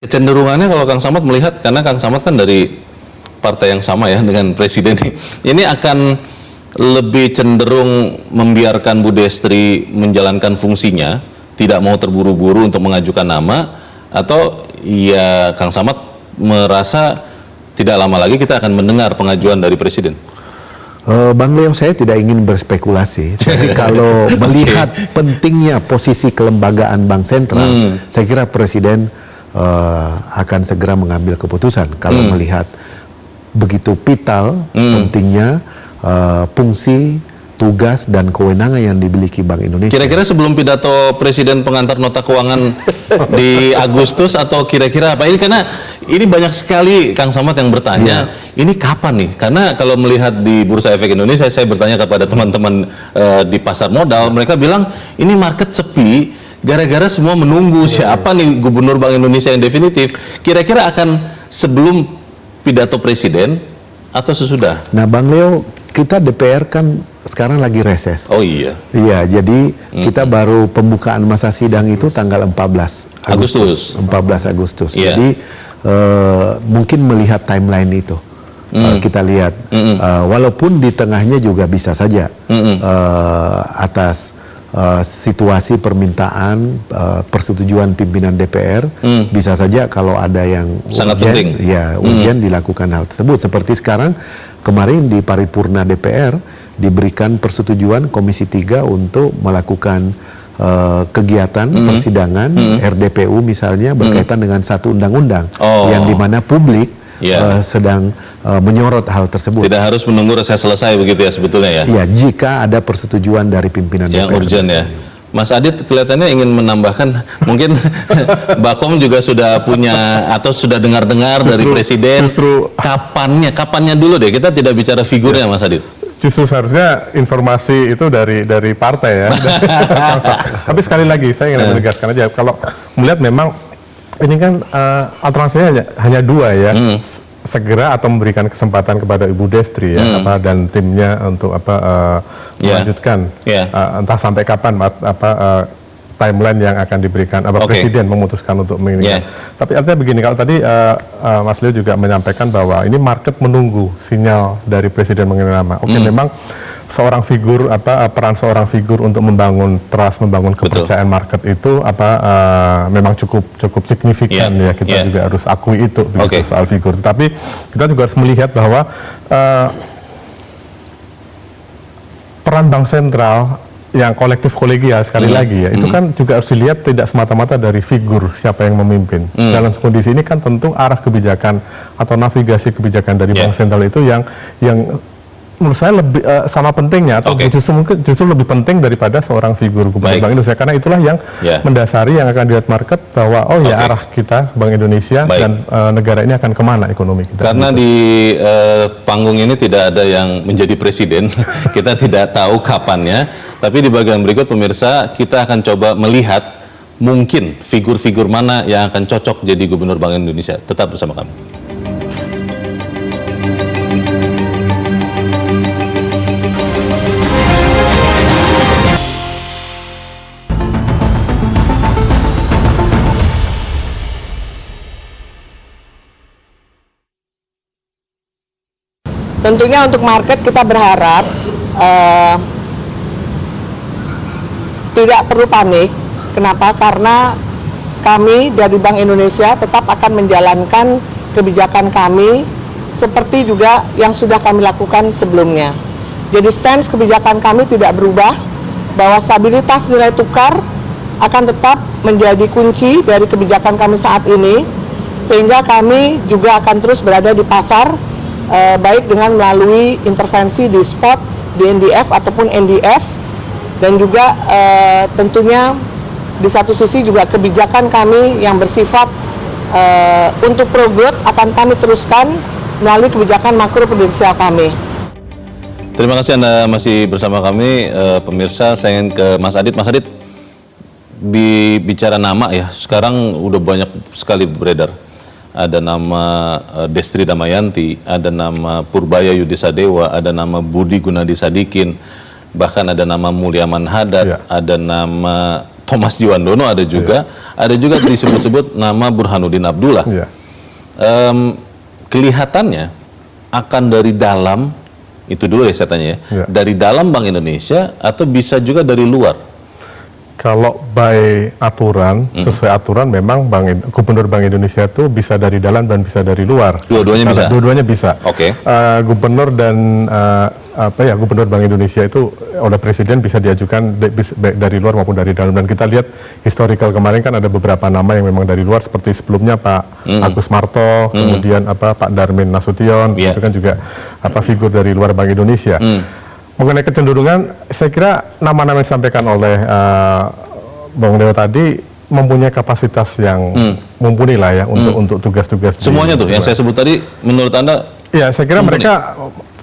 Kecenderungannya kalau Kang Samad melihat, karena Kang Samad kan dari partai yang sama ya dengan Presiden, ini akan lebih cenderung membiarkan Bu Destri menjalankan fungsinya, tidak mau terburu-buru untuk mengajukan nama, atau ya Kang Samad merasa tidak lama lagi kita akan mendengar pengajuan dari Presiden? Bang Leo, saya tidak ingin berspekulasi. Tapi kalau melihat pentingnya posisi kelembagaan Bank Sentral, saya kira Presiden akan segera mengambil keputusan. Kalau melihat begitu vital pentingnya fungsi, tugas, dan kewenangan yang dimiliki Bank Indonesia. Kira-kira sebelum pidato Presiden pengantar nota keuangan di Agustus atau kira-kira apa? Ini karena ini banyak sekali Kang Samad yang bertanya, ini kapan nih? Karena kalau melihat di Bursa Efek Indonesia, saya bertanya kepada teman-teman di pasar modal, mereka bilang ini market sepi gara-gara semua menunggu siapa nih Gubernur Bank Indonesia yang definitif. Kira-kira akan sebelum pidato Presiden atau sesudah? Nah, Bang Leo, kita DPR kan sekarang lagi reses. Oh iya. Iya, jadi kita baru pembukaan masa sidang itu tanggal 14 Agustus. 14 Agustus. Yeah. Jadi mungkin melihat timeline itu. Kita lihat, walaupun di tengahnya juga bisa saja atas situasi permintaan persetujuan pimpinan DPR, bisa saja kalau ada yang sangat urgent, penting, ya urgent dilakukan hal tersebut. Seperti sekarang kemarin di paripurna DPR diberikan persetujuan Komisi 3 untuk melakukan kegiatan persidangan RDPU misalnya berkaitan dengan satu undang-undang yang dimana publik sedang menyorot hal tersebut. Tidak harus menunggu reses selesai begitu ya sebetulnya ya? Iya, jika ada persetujuan dari pimpinan yang DPR. urgent ya. Mas Adit kelihatannya ingin menambahkan, mungkin Bakom juga sudah punya atau sudah dengar-dengar dari Presiden. Kapannya dulu deh, kita tidak bicara figurnya Mas Adit. Justru seharusnya informasi itu dari partai ya. Tapi sekali lagi saya ingin menegaskan aja, kalau melihat memang ini kan alternatifnya hanya dua ya, segera atau memberikan kesempatan kepada Ibu Destri ya, dan timnya untuk melanjutkan entah sampai kapan timeline yang akan diberikan Presiden memutuskan untuk menginginkan. Tapi artinya begini, kalau tadi Mas Leo juga menyampaikan bahwa ini market menunggu sinyal dari Presiden mengenai nama. Memang seorang figur peran seorang figur untuk membangun trust, membangun kepercayaan market itu memang cukup signifikan ya, kita juga harus akui itu begitu soal figur. Tapi kita juga harus melihat bahwa peran Bank Sentral yang kolektif kolegial sekali lagi ya, itu kan juga harus dilihat tidak semata-mata dari figur siapa yang memimpin. Dalam kondisi ini kan tentu arah kebijakan atau navigasi kebijakan dari Bank Sentral itu yang menurut saya lebih sama pentingnya atau justru lebih penting daripada seorang figur Gubernur Bank Indonesia, karena itulah yang mendasari yang akan dilihat market bahwa arah kita Bank Indonesia dan negara ini akan kemana ekonomi kita. Karena di panggung ini tidak ada yang menjadi presiden, kita tidak tahu kapannya, tapi di bagian berikut pemirsa kita akan coba melihat mungkin figur-figur mana yang akan cocok jadi Gubernur Bank Indonesia. Tetap bersama kami. Tentunya untuk market kita berharap tidak perlu panik. Kenapa? Karena kami dari Bank Indonesia tetap akan menjalankan kebijakan kami seperti juga yang sudah kami lakukan sebelumnya. Jadi stance kebijakan kami tidak berubah, bahwa stabilitas nilai tukar akan tetap menjadi kunci dari kebijakan kami saat ini, sehingga kami juga akan terus berada di pasar, baik dengan melalui intervensi di spot, di NDF ataupun NDF, dan juga tentunya di satu sisi juga kebijakan kami yang bersifat untuk pro growth akan kami teruskan melalui kebijakan makro prudensial kami. Terima kasih Anda masih bersama kami, pemirsa. Saya ingin ke Mas Adit. Mas Adit, bicara nama ya, sekarang udah banyak sekali beredar. Ada nama Destri Damayanti, ada nama Purbaya Yudisadewa, ada nama Budi Gunadi Sadikin, bahkan ada nama Mulyaman Hadad, ada nama Thomas Djiwandono, ada juga disebut-sebut nama Burhanuddin Abdullah. Iya. Kelihatannya akan dari dalam, itu dulu ya saya tanya ya, Ya. dari dalam Bank Indonesia atau bisa juga dari luar? Kalau by aturan, sesuai aturan memang Gubernur Bank Indonesia itu bisa dari dalam dan bisa dari luar. Dua-duanya bisa? Dua-duanya bisa. Oke. Gubernur dan Gubernur Bank Indonesia itu oleh Presiden bisa diajukan baik dari luar maupun dari dalam. Dan kita lihat historical kemarin kan ada beberapa nama yang memang dari luar, seperti sebelumnya Pak Agus Marto, kemudian Pak Darmin Nasution, Yeah. itu kan juga figur dari luar Bank Indonesia. Mengenai kecenderungan, saya kira nama-nama yang disampaikan oleh Bang Leo tadi mempunyai kapasitas yang mumpuni lah ya untuk tugas-tugas. Semuanya tuh yang saya sebut tadi, menurut Anda? Ya, saya kira mumpuni. mereka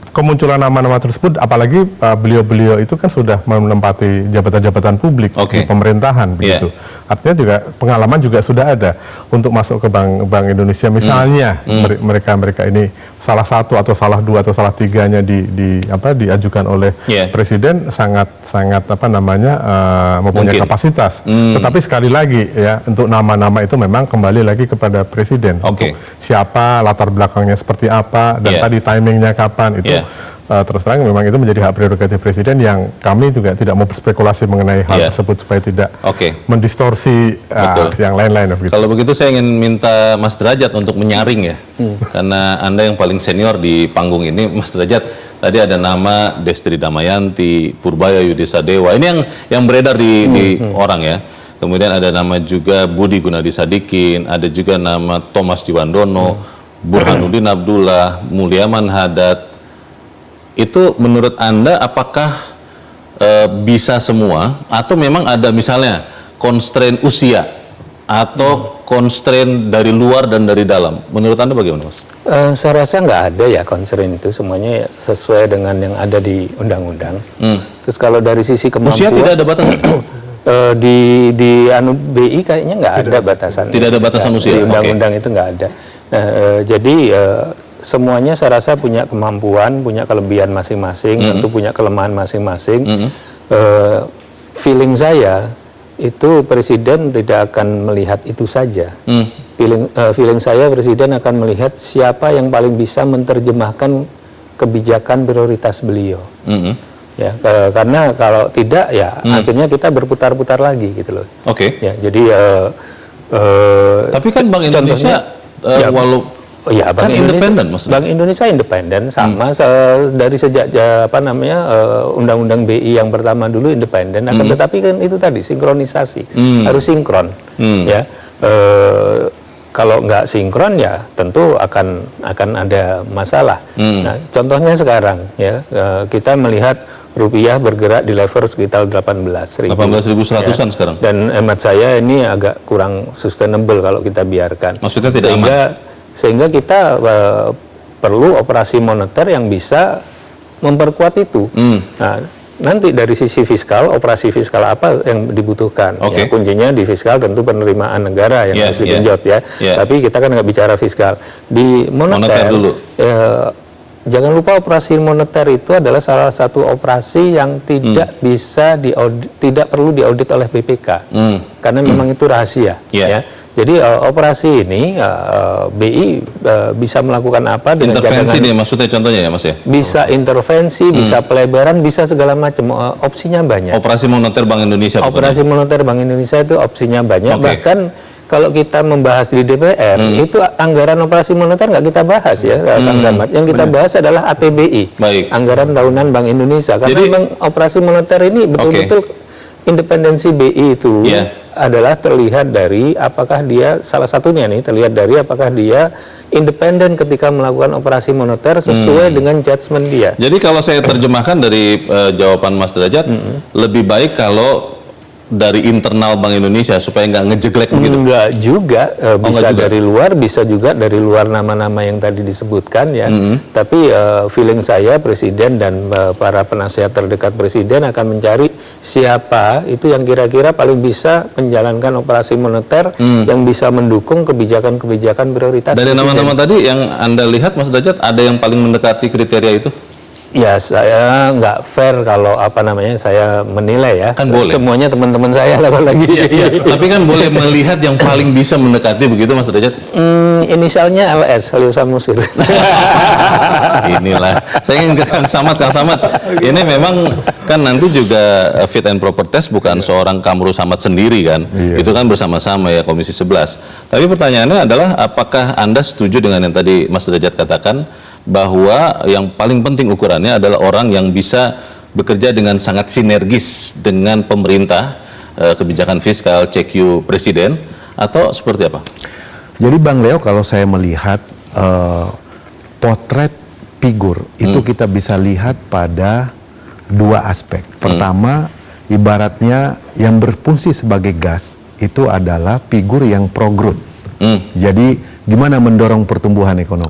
kemunculan nama-nama tersebut, apalagi beliau-beliau itu kan sudah menempati jabatan-jabatan publik Oke. di pemerintahan begitu. Artinya juga pengalaman juga sudah ada untuk masuk ke Bank Indonesia. Misalnya mereka ini salah satu atau salah dua atau salah tiganya diajukan oleh Presiden sangat mempunyai Mungkin. kapasitas. Tetapi sekali lagi ya, untuk nama-nama itu memang kembali lagi kepada Presiden. Oke. Untuk siapa, latar belakangnya seperti apa, dan tadi timingnya kapan itu. Terus terang memang itu menjadi hak prerogatif Presiden yang kami juga tidak mau berspekulasi mengenai hal tersebut supaya tidak mendistorsi yang lain-lain. Kalau begitu saya ingin minta Mas Derajat untuk menyaring ya, karena Anda yang paling senior di panggung ini. Mas Derajat, tadi ada nama Destri Damayanti, Purbaya Yudisadewa, ini yang beredar di orang ya. Kemudian ada nama juga Budi Gunadi Sadikin, ada juga nama Thomas Djiwandono, Burhanuddin Abdullah, Mulyaman Hadad. Itu menurut Anda apakah bisa semua, atau memang ada misalnya constraint usia atau constraint dari luar dan dari dalam? Menurut Anda bagaimana, Mas? Saya rasa nggak ada ya constraint itu, semuanya ya sesuai dengan yang ada di undang-undang. Terus kalau dari sisi kemampuan, usia tidak ada batasan? di BI kayaknya nggak ada batasan. Tidak ada batasan usia? Di undang-undang itu nggak ada. Jadi semuanya saya rasa punya kemampuan, punya kelebihan masing-masing, tentu punya kelemahan masing-masing. Feeling saya itu Presiden tidak akan melihat itu saja. Feeling saya Presiden akan melihat siapa yang paling bisa menerjemahkan kebijakan prioritas beliau. Ya, karena kalau tidak ya akhirnya kita berputar-putar lagi gitu loh. Oke. Ya, jadi tapi kan Bank Indonesia Bank independen, maksudnya. Bank Indonesia independen sama dari sejak Undang-Undang BI yang pertama dulu independen. Tetapi kan itu tadi sinkronisasi harus sinkron. Ya, kalau nggak sinkron ya tentu akan ada masalah. Nah, contohnya sekarang ya kita melihat rupiah bergerak di level sekitar 18.100 18.100-an sekarang. Dan hemat saya ini agak kurang sustainable kalau kita biarkan. Maksudnya tidak aman? Sehingga kita perlu operasi moneter yang bisa memperkuat itu. Nah, nanti dari sisi fiskal, operasi fiskal apa yang dibutuhkan? Ya, kuncinya di fiskal tentu penerimaan negara yang harus digenjot ya. Tapi kita kan nggak bicara fiskal. Di moneter dulu. Jangan lupa operasi moneter itu adalah salah satu operasi yang tidak bisa tidak perlu diaudit oleh BPK. Karena memang itu rahasia. Ya. Jadi operasi ini BI bisa melakukan apa dengan intervensi nih maksudnya contohnya ya Mas ya? Bisa intervensi, bisa pelebaran, bisa segala macam, opsinya banyak. Operasi moneter Bank Indonesia. Operasi moneter Bank Indonesia itu opsinya banyak. Bahkan kalau kita membahas di DPR itu anggaran operasi moneter nggak kita bahas ya, Kang Samad. Yang kita bahas adalah ATBI, anggaran tahunan Bank Indonesia. Karena memang operasi moneter ini betul-betul independensi BI itu adalah terlihat dari apakah dia, salah satunya nih terlihat dari apakah dia independen ketika melakukan operasi moneter sesuai dengan judgement dia. Jadi kalau saya terjemahkan dari jawaban Mas Derajat, lebih baik kalau dari internal Bank Indonesia supaya nggak ngejeglek begitu? Enggak juga, bisa dari luar, bisa juga dari luar nama-nama yang tadi disebutkan ya. Tapi feeling saya Presiden dan para penasihat terdekat Presiden akan mencari siapa itu yang kira-kira paling bisa menjalankan operasi moneter yang bisa mendukung kebijakan-kebijakan prioritas. Dari nama-nama tadi yang Anda lihat Mas Derajat, ada yang paling mendekati kriteria itu? Ya saya nggak fair kalau apa namanya saya menilai ya. Kan boleh. Semuanya teman-teman saya lah lagi. Tapi kan boleh melihat yang paling bisa mendekati begitu, Mas Derajat. Inisialnya LS, Halil Samusir. Inilah, saya ingin ke Kang Samad. Ini memang kan nanti juga fit and proper test bukan seorang Kamru Samad sendiri kan, itu kan bersama-sama ya Komisi 11. Tapi pertanyaannya adalah apakah Anda setuju dengan yang tadi Mas Derajat katakan bahwa yang paling penting ukurannya adalah orang yang bisa bekerja dengan sangat sinergis dengan pemerintah, kebijakan fiskal, CQ presiden, atau seperti apa? Jadi Bang Leo, kalau saya melihat potret figur itu kita bisa lihat pada dua aspek. Pertama, ibaratnya yang berfungsi sebagai gas itu adalah figur yang pro growth. Jadi gimana mendorong pertumbuhan ekonomi.